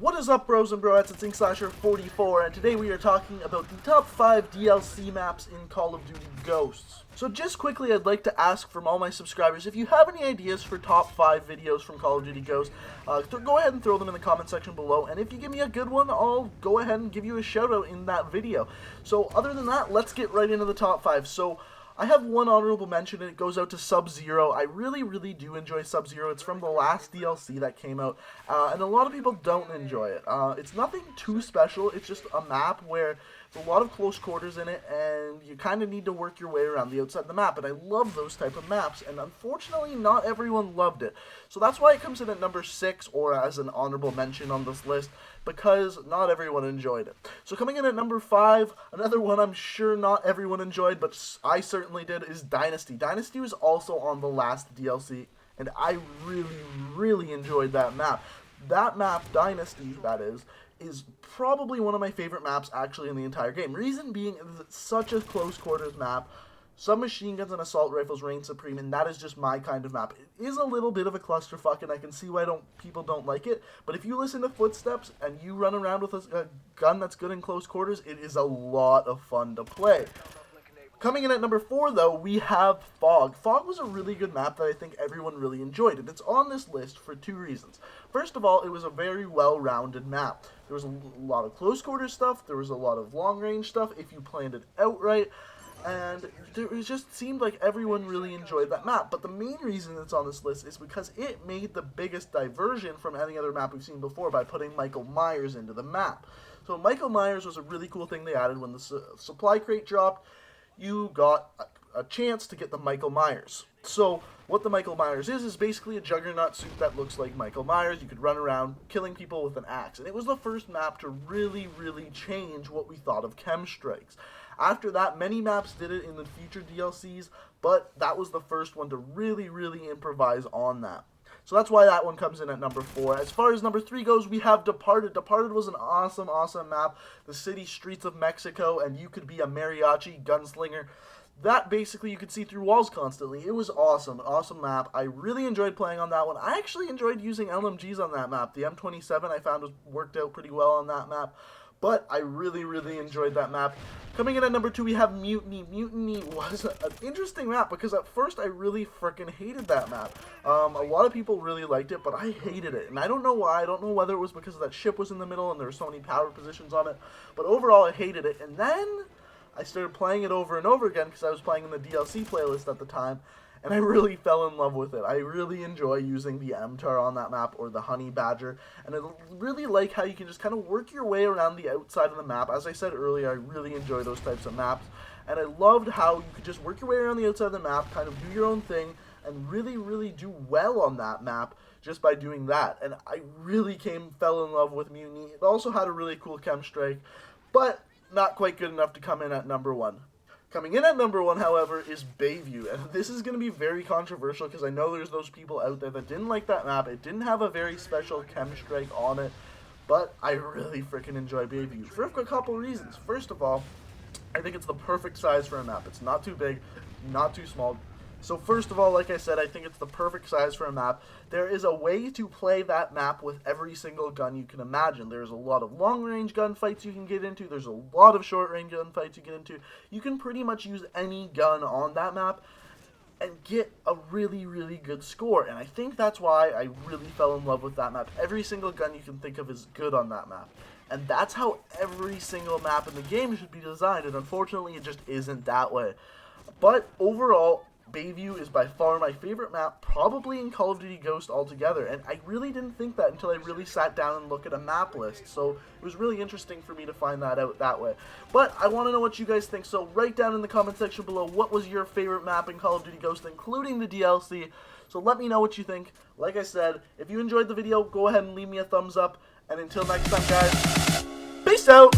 What is up, bros and broettes? It's InkSlasher44, and today we are talking about the top 5 DLC maps in Call of Duty Ghosts. So just quickly, I'd like to ask from all my subscribers, if you have any ideas for top 5 videos from Call of Duty Ghosts, go ahead and throw them in the comment section below, and if you give me a good one, I'll go ahead and give you a shout out in that video. So other than that, let's get right into the top 5. So I have one honorable mention, and it goes out to Sub-Zero. I really do enjoy Sub-Zero. It's from the last DLC that came out, and a lot of people don't enjoy it. It's nothing too special. It's just a map where there's a lot of close quarters in it, and you kind of need to work your way around the outside of the map, and I love those type of maps, and unfortunately, not everyone loved it. So that's why it comes in at number 6, or as an honorable mention on this list, because not everyone enjoyed it. So coming in at number 5, another one I'm sure not everyone enjoyed, but I certainly did, is Dynasty. Dynasty was also on the last DLC, and I really enjoyed that map. That map, Dynasty, that is probably one of my favorite maps actually in the entire game. Reason being is it's such a close quarters map. Submachine guns and assault rifles reign supreme, and that is just my kind of map. It is a little bit of a clusterfuck, and I can see why people don't like it, but if you listen to footsteps and you run around with a gun that's good in close quarters, it is a lot of fun to play. Coming in at number 4, though, we have Fog. Fog was a really good map that I think everyone really enjoyed, and it's on this list for 2 reasons. First of all, it was a very well-rounded map. There was a lot of close quarters stuff, there was a lot of long-range stuff if you planned it outright, and it just seemed like everyone really enjoyed that map. But the main reason it's on this list is because it made the biggest diversion from any other map we've seen before by putting Michael Myers into the map. So Michael Myers was a really cool thing they added when the supply crate dropped. You got a chance to get the Michael Myers. So what the Michael Myers is basically a juggernaut suit that looks like Michael Myers. You could run around killing people with an axe. And it was the first map to really change what we thought of chem strikes. After that, many maps did it in the future DLCs, but that was the first one to really improvise on that. So that's why that one comes in at number 4. As far as number 3 goes, we have Departed. Departed was an awesome map. The city streets of Mexico, and you could be a mariachi gunslinger. That basically you could see through walls constantly. It was awesome map. I really enjoyed playing on that one. I actually enjoyed using LMGs on that map. The M27 I found worked out pretty well on that map. But I really enjoyed that map. Coming in at number 2, we have Mutiny. Mutiny was an interesting map because at first I really freaking hated that map. A lot of people really liked it, but I hated it. And I don't know why. I don't know whether it was because that ship was in the middle and there were so many power positions on it. But overall, I hated it. And then I started playing it over and over again because I was playing in the DLC playlist at the time. And I really fell in love with it. I really enjoy using the MTAR on that map, or the Honey Badger, and I really like how you can just kind of work your way around the outside of the map. As I said earlier, I really enjoy those types of maps, and I loved how you could just work your way around the outside of the map, kind of do your own thing, and really do well on that map just by doing that. And I really fell in love with Mutiny. It also had a really cool chem strike, but not quite good enough to come in at number 1. Coming in at number 1, however, is Bayview, and this is going to be very controversial because I know there's those people out there that didn't like that map. It didn't have a very special chem strike on it, but I really freaking enjoy Bayview for a couple reasons. First of all, I think it's the perfect size for a map. It's not too big, not too small. So first of all, like I said, I think it's the perfect size for a map. There is a way to play that map with every single gun you can imagine. There's a lot of long-range gunfights you can get into. There's a lot of short-range gunfights you get into. You can pretty much use any gun on that map and get a really good score. And I think that's why I really fell in love with that map. Every single gun you can think of is good on that map. And that's how every single map in the game should be designed. And unfortunately, it just isn't that way. But overall, Bayview is by far my favorite map, probably in Call of Duty Ghost altogether, and I really didn't think that until I really sat down and looked at a map list, so it was really interesting for me to find that out that way. But I want to know what you guys think, so write down in the comment section below what was your favorite map in Call of Duty Ghost, including the DLC, so let me know what you think. Like I said, if you enjoyed the video, go ahead and leave me a thumbs up, and until next time, guys, peace out!